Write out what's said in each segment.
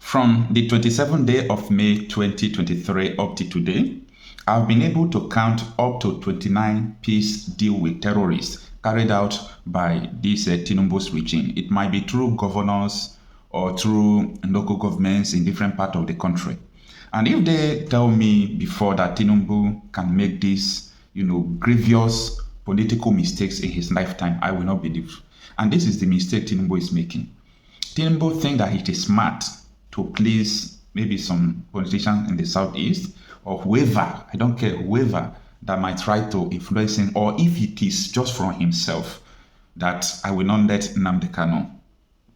From the 27th day of May 2023 up to today, I've been able to count up to 29 peace deal with terrorists carried out by this Tinumbu's regime. It might be through governors or through local governments in different parts of the country. And if they tell me before that Tinumbu can make these, grievous political mistakes in his lifetime, I will not believe. And this is the mistake Tinumbu is making. Tinumbu thinks that it is smart to please maybe some politicians in the southeast or whoever, I don't care, whoever that might try to influence him, or if it is just from himself, that I will not let Nnamdi Kanu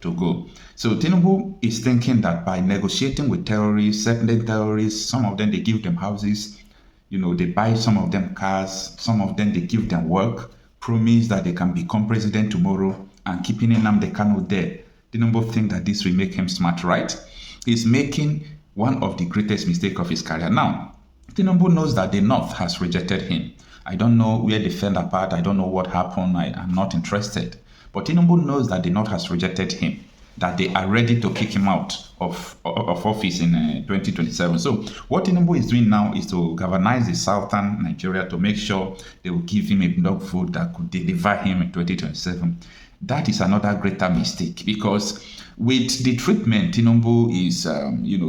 to go. So Tinubu is thinking that by negotiating with terrorists, certain terrorists, some of them they give them houses, they buy some of them cars, some of them they give them work, promise that they can become president tomorrow, and keeping Nnamdi Kanu there. Tinubu think that this will make him smart, right? He's making one of the greatest mistakes of his career. Now, Tinubu knows that the North has rejected him. I don't know where they fell apart. I don't know what happened. I'm not interested. But Tinubu knows that the North has rejected him, that they are ready to kick him out of office in 2027. So what Tinubu is doing now is to galvanize the southern Nigeria to make sure they will give him a dog food that could deliver him in 2027. That is another greater mistake, because with the treatment Tinubu is,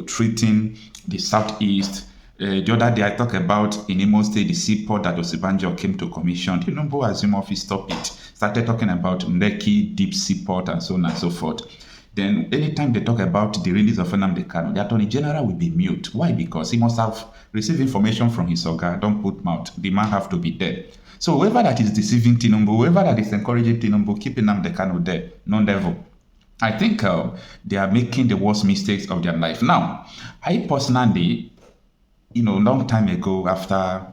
treating the southeast. The other day I talked about in Imo State, the seaport that Osibanjo came to commission. Tinubu assumed office, stop it. Started talking about Lekki, deep seaport, and so on and so forth. Then anytime they talk about the release of Nnamdi Kanu, the Attorney General will be mute. Why? Because he must have received information from his oga. Don't put mouth. The man have to be there. So whoever that is deceiving Tinubu, whoever that is encouraging Tinubu, keeping Nnamdi Kanu there, non-devil. I think they are making the worst mistakes of their life. Now, I personally, long time ago, after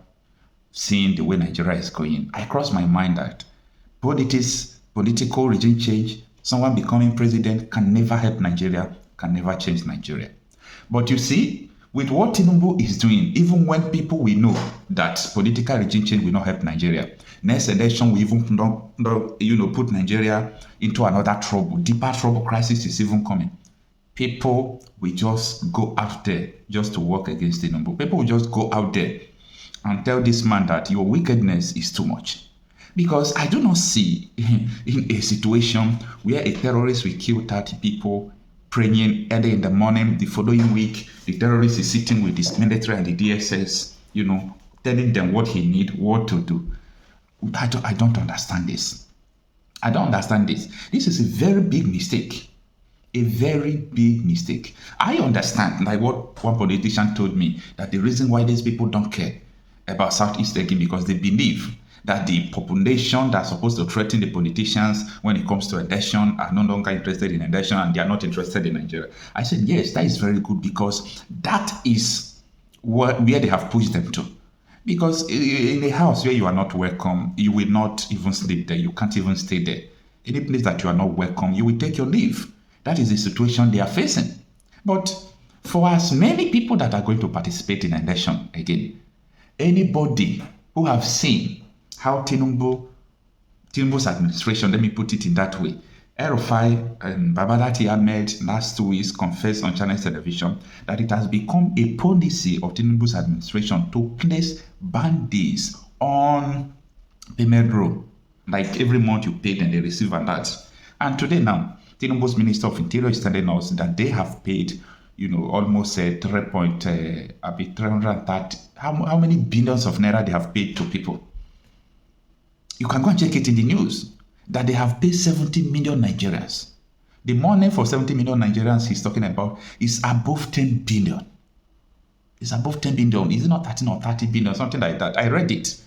seeing the way Nigeria is going, I crossed my mind that political regime change, someone becoming president can never help Nigeria, can never change Nigeria. But you see, with what Tinubu is doing, even when people will know that political regime change will not help Nigeria, next election will even put Nigeria into another trouble, deeper trouble, crisis is even coming. People will just go out there just to work against Tinubu. People will just go out there and tell this man that your wickedness is too much. Because I do not see in a situation where a terrorist will kill 30 people, praying early in the morning, the following week, the terrorist is sitting with his military and the DSS, telling them what he needs, what to do. I don't understand this. I don't understand this. This is a very big mistake. A very big mistake. I understand, like what one politician told me, that the reason why these people don't care about Southeast again, because they believe that the population that's supposed to threaten the politicians when it comes to election are no longer interested in election and they are not interested in Nigeria. I said, yes, that is very good, because that is where they have pushed them to. Because in a house where you are not welcome, you will not even sleep there. You can't even stay there. Any place that you are not welcome, you will take your leave. That is the situation they are facing. But for as many people that are going to participate in an election again, anybody who have seen how Tinubu's administration, let me put it in that way, El-Rufai and Babadati Ahmed last 2 weeks confessed on Channel television that it has become a policy of Tinubu's administration to place bandits on payment roll. Like every month you pay, then they receive that. And today now, Tinubu's Minister of Interior is telling us that they have paid, almost 330. How many billions of naira they have paid to people? You can go and check it in the news that they have paid 70 million Nigerians. The money for 70 million Nigerians he's talking about is above 10 billion. It's above 10 billion. Is it not 13 or 30 billion? Something like that. I read it.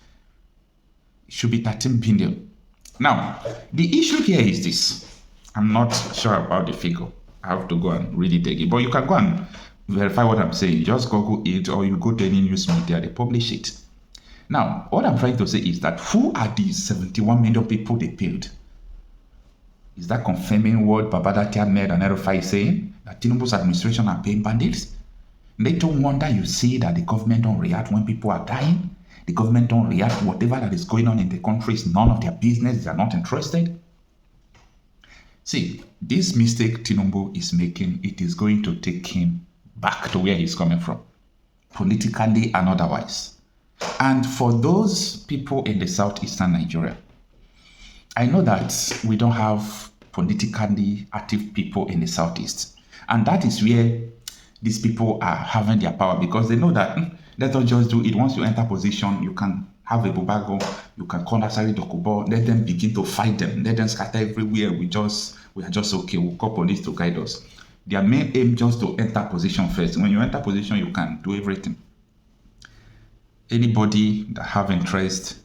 It should be 13 billion. Now, the issue here is this. I'm not sure about the figure. I have to go and read it again. But you can go and verify what I'm saying. Just Google it, or you go to any news media, they publish it. Now, what I'm trying to say is that who are these 71 million people they paid? Is that confirming what Babadati Ahmed and El-Rufai is saying? That Tinubu's administration are paying bandits? Little wonder you see that the government don't react when people are dying. The government don't react. Whatever that is going on in the country is none of their business. They are not interested. See, this mistake Tinumbu is making, it is going to take him back to where he's coming from, politically and otherwise. And for those people in the southeastern Nigeria, I know that we don't have politically active people in the southeast. And that is where these people are having their power, because they know that let us just do it. Once you enter position, you can have a bubago, you can call Asari Dokubo, let them begin to fight them, let them scatter everywhere. We are just okay, we'll call police to guide us. Their main aim just to enter position first. When you enter position, you can do everything. Anybody that have interest,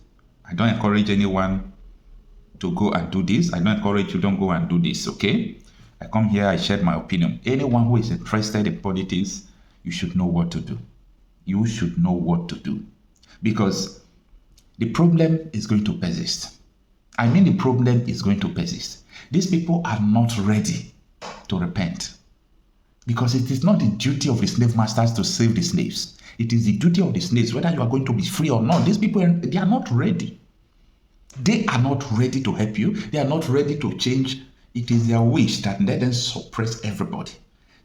I don't encourage anyone to go and do this. I don't encourage you, don't go and do this, okay? I come here, I share my opinion. Anyone who is interested in politics, you should know what to do. You should know what to do. Because the problem is going to persist. I mean, the problem is going to persist. These people are not ready to repent. Because it is not the duty of the slave masters to save the slaves. It is the duty of the slaves, whether you are going to be free or not. These people, they are not ready. They are not ready to help you. They are not ready to change. It is their wish that let them suppress everybody,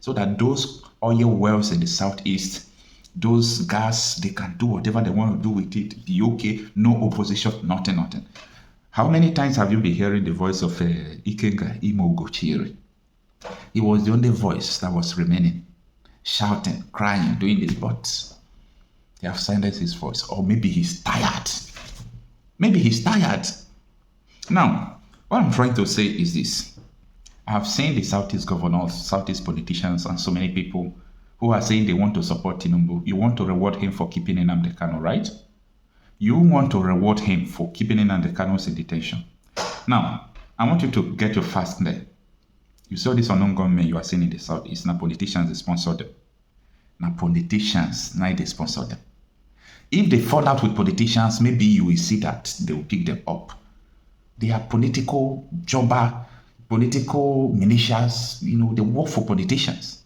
so that those oil wells in the southeast, those gas, they can do whatever they want to do with it. Be okay, no opposition, nothing. How many times have you been hearing the voice of Ikenga Imogochiri? He was the only voice that was remaining, shouting, crying, doing this, but they have silenced his voice. Or maybe he's tired. Now, what I'm trying to say is this. I have seen the Southeast governors, Southeast politicians, and so many people who are saying they want to support Tinumbu. You want to reward him for keeping Nnamdi Kanu, right? You want to reward him for keeping Nnamdi Kanu in detention. Now, I want you to get your facts there. You saw this unknown government you are seeing in the Southeast. Now, politicians, they sponsor them. They sponsor them. If they fall out with politicians, maybe you will see that they will pick them up. They are political jobber, political militias, they work for politicians.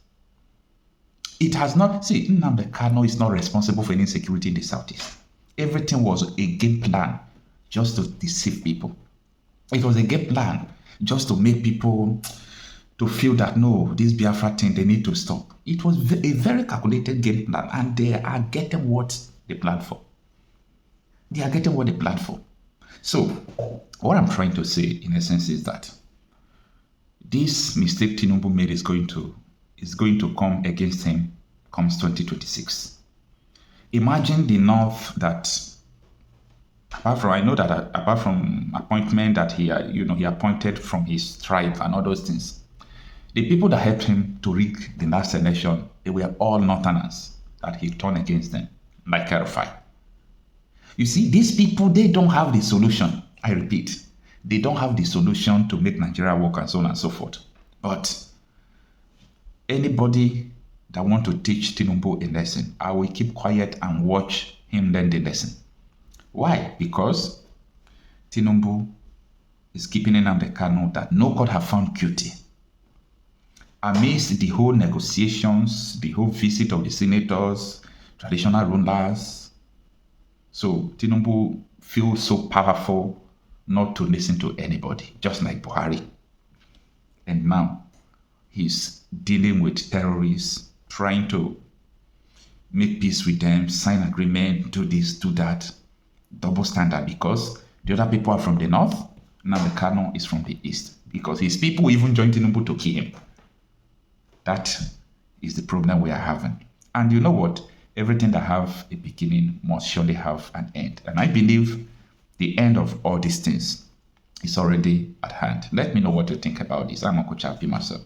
It has not, Nnamdi Kanu is not responsible for any insecurity in the Southeast. Everything was a game plan just to deceive people. It was a game plan just to make people to feel that, no, this Biafra thing, they need to stop. It was a very calculated game plan, and they are getting what they planned for. So, what I'm trying to say, in essence, is that this mistake Tinumbu made is going to come against him comes 2026. Imagine the North that, apart from appointment that he appointed from his tribe and all those things, the people that helped him to rig the last election, they were all Northerners that he turned against them, like Erufai. You see, these people, they don't have the solution. I repeat, they don't have the solution to make Nigeria work and so on and so forth. But anybody that want to teach Tinumbu a lesson, I will keep quiet and watch him learn the lesson. Why? Because Tinumbu is keeping Nnamdi Kanu that no court have found guilty. Amidst the whole negotiations, the whole visit of the senators, traditional rulers, so Tinumbu feels so powerful not to listen to anybody, just like Buhari. And now he's dealing with terrorists, trying to make peace with them, sign agreement, do this, do that. Double standard, because the other people are from the north, Nnamdi Kanu is from the east, because his people even joined Tinumbu to kill him. That is the problem we are having. And you know what? Everything that have a beginning must surely have an end. And I believe the end of all these things is already at hand. Let me know what you think about this. I'm Uncle Chappie myself.